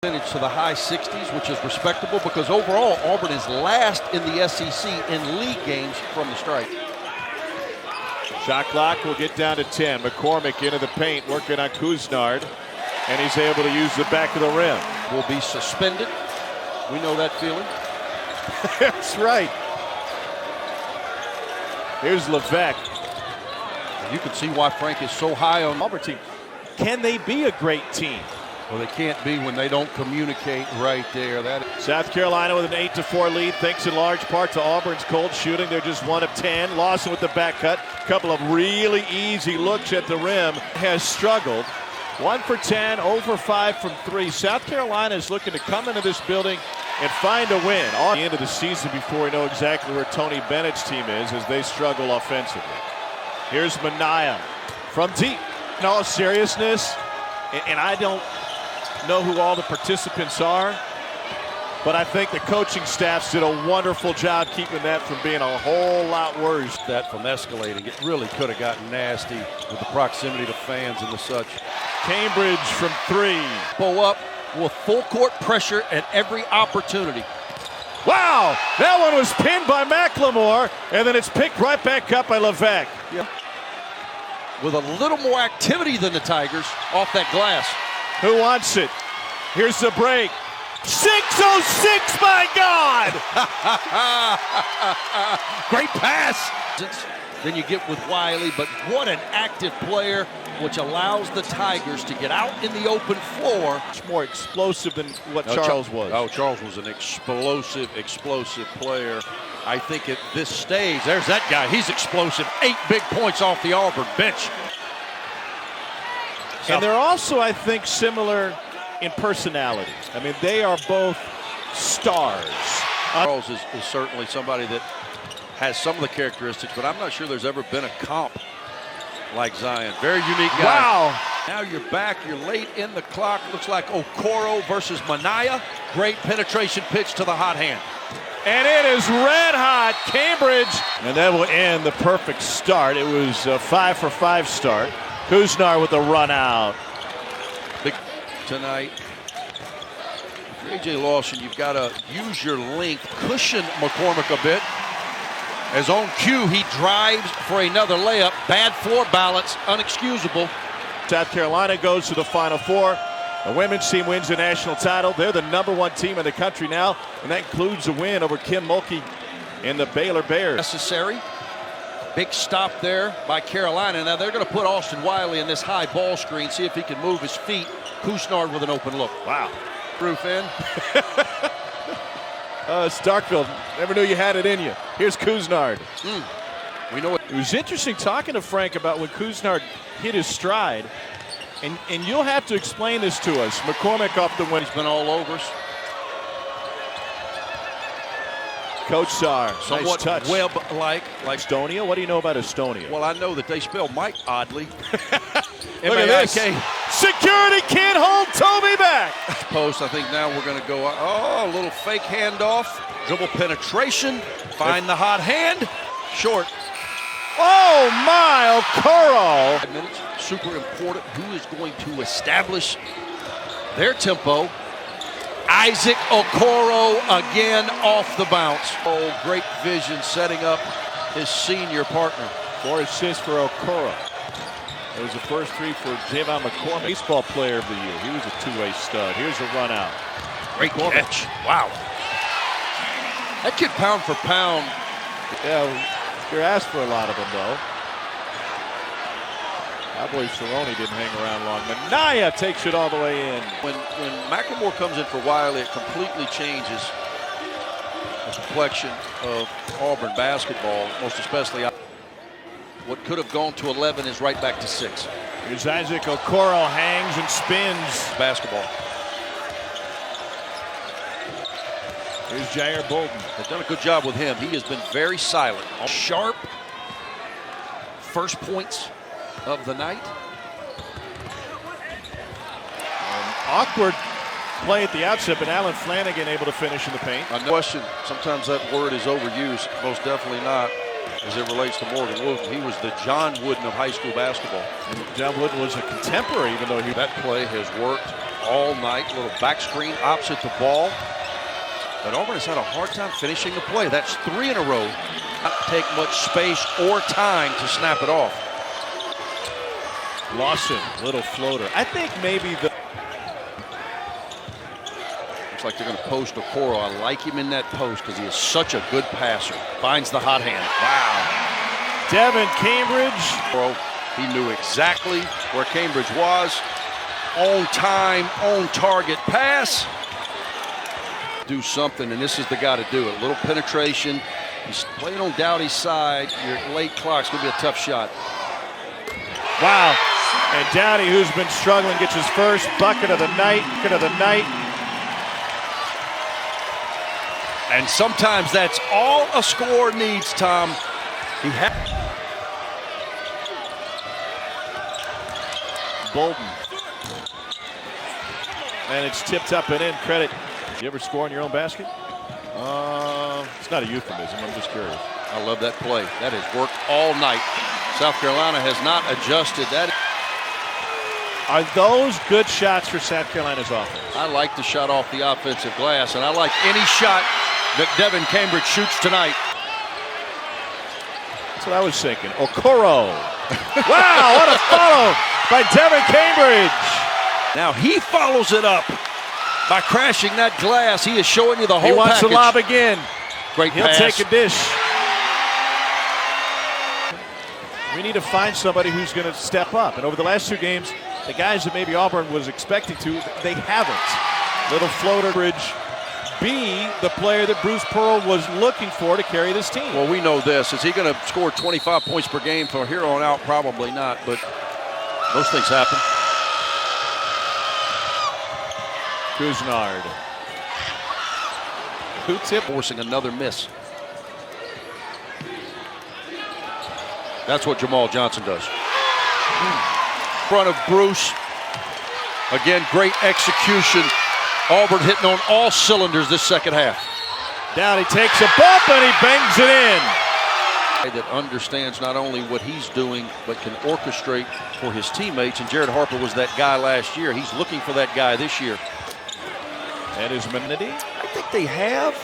To the high 60s, which is respectable because overall Auburn is last in the SEC in league games from the stripe. Shot clock will get down to 10. McCormick into the paint, working on Couisnard, and he's able to use the back of the rim. Will be suspended. We know that feeling. That's right. Here's Levesque. You can see why Frank is so high on the Auburn team. Can they be a great team? Well, they can't be when they don't communicate right there. South Carolina with an 8-4 lead, thanks in large part to Auburn's cold shooting. They're just 1 of 10. Lawson with the back cut. A couple of really easy looks at the rim. Has struggled. 1 for 10, 0 for 5 from 3. South Carolina is looking to come into this building and find a win. All the end of the season before we know exactly where Tony Bennett's team is as they struggle offensively. Here's Minaya from deep. In all seriousness, and I don't know who all the participants are, but I think the coaching staffs did a wonderful job keeping that from being a whole lot worse. That from escalating, it really could have gotten nasty with the proximity to fans and the such. Cambridge from 3. Pull up with full court pressure at every opportunity. Wow, that one was pinned by McLemore, and then it's picked right back up by Levesque. Yep. With a little more activity than the Tigers off that glass. Who wants it? Here's the break. 6:06, my God! Great pass. Then you get with Wiley, but what an active player, which allows the Tigers to get out in the open floor. It's more explosive than what Charles was. Oh, Charles was an explosive player. I think at this stage, there's that guy. He's explosive. 8 big points off the Auburn bench. And they're also, I think, similar in personality. I mean, they are both stars. Charles is certainly somebody that has some of the characteristics, but I'm not sure there's ever been a comp like Zion. Very unique guy. Wow. Now you're back. You're late in the clock. Looks like Okoro versus Minaya. Great penetration pitch to the hot hand. And it is red hot, Cambridge. And that will end the perfect start. It was a 5 for 5 start. Couisnard with a run out. Big tonight. For A.J. Lawson, you've got to use your length, cushion McCormick a bit. As on cue, he drives for another layup. Bad floor balance, unexcusable. South Carolina goes to the Final Four. The women's team wins the national title. They're the #1 team in the country now, and that includes a win over Kim Mulkey and the Baylor Bears. Necessary. Big stop there by Carolina. Now they're going to put Austin Wiley in this high ball screen, see if he can move his feet. Couisnard with an open look. Wow. Roof in. Starkville, never knew you had it in you. Here's Couisnard. We know it. It was interesting talking to Frank about when Couisnard hit his stride. And you'll have to explain this to us. McCormick off the win. He's been all over us. Coach Sarr, somewhat nice touch. Webb-like. Like Estonia? What do you know about Estonia? Well, I know that they spell Mike oddly. Look at this. Security can't hold Toby back. Post, I think now we're going to go, a little fake handoff. Dribble penetration. Find the hot hand. Short. Oh, my, Okoro. 5 minutes, super important. Who is going to establish their tempo? Isaac Okoro again off the bounce. Oh, great vision setting up his senior partner. 4 assists for Okoro. It was the first 3 for Javon McCormick. Baseball player of the year. He was a two-way stud. Here's a run out. Great catch. Wow. That kid pound for pound. Yeah, you're asked for a lot of them, though. Cowboy Cerrone didn't hang around long. Minaya takes it all the way in. When McLemore comes in for Wiley, it completely changes the complexion of Auburn basketball, most especially. What could have gone to 11 is right back to 6. Here's Isaac Okoro, hangs and spins. Basketball. Here's Jair Bolden. They've done a good job with him. He has been very silent. Sharp first points of the night. Awkward play at the outset, but Alan Flanagan able to finish in the paint. No question, sometimes that word is overused. Most definitely not as it relates to Morgan Wooden. He was the John Wooden of high school basketball. And John Wooden was a contemporary, even though that play has worked all night. A little back screen opposite the ball. But Auburn has had a hard time finishing the play. That's 3 in a row. Not take much space or time to snap it off. Lawson, little floater. I think maybe the... Looks like they're going to post Okoro. I like him in that post because he is such a good passer. Finds the hot hand. Wow. Devin Cambridge. He knew exactly where Cambridge was. On time, on target pass. Do something, and this is the guy to do it. A little penetration. He's playing on Dowdy's side. Your late clock's going to be a tough shot. Wow. And Dowdy, who's been struggling, gets his first bucket of the night. And sometimes that's all a scorer needs, Tom. He had Bolden. And it's tipped up and in. Credit. You ever score in your own basket? It's not a euphemism. I'm just curious. I love that play. That has worked all night. South Carolina has not adjusted. That are those good shots for South Carolina's offense? I like the shot off the offensive glass, and I like any shot that Devin Cambridge shoots tonight. That's what I was thinking. Okoro. Wow, what a follow by Devin Cambridge. Now he follows it up by crashing that glass. He is showing you the whole package. He wants to lob again. Great He'll pass. take a dish. We need to find somebody who's going to step up. And over the last 2 games, the guys that maybe Auburn was expecting to, they haven't. Little floater bridge. Be the player that Bruce Pearl was looking for to carry this team. Well, we know this. Is he going to score 25 points per game from here on out? Probably not, but those things happen. Kuznard. Who tip? Forcing another miss. That's what Jamal Johnson does. In front of Bruce. Again, great execution. Auburn hitting on all cylinders this second half. Down, he takes a bump and he bangs it in. That understands not only what he's doing, but can orchestrate for his teammates. And Jared Harper was that guy last year. He's looking for that guy this year. And his amenity? I think they have.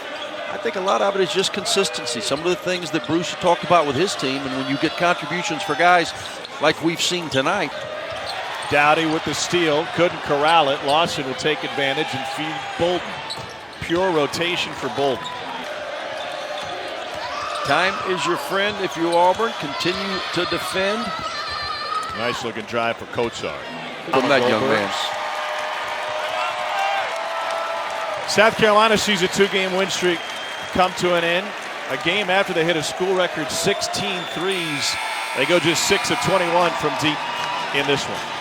I think a lot of it is just consistency. Some of the things that Bruce talked about with his team, and when you get contributions for guys like we've seen tonight. Dowdy with the steal, couldn't corral it. Lawson will take advantage and feed Bolden. Pure rotation for Bolden. Time is your friend if you Auburn. Continue to defend. Nice looking drive for Kotsar. From that young man. South Carolina sees a 2-game win streak come to an end. A game after they hit a school record 16 threes. They go just 6 of 21 from deep in this one.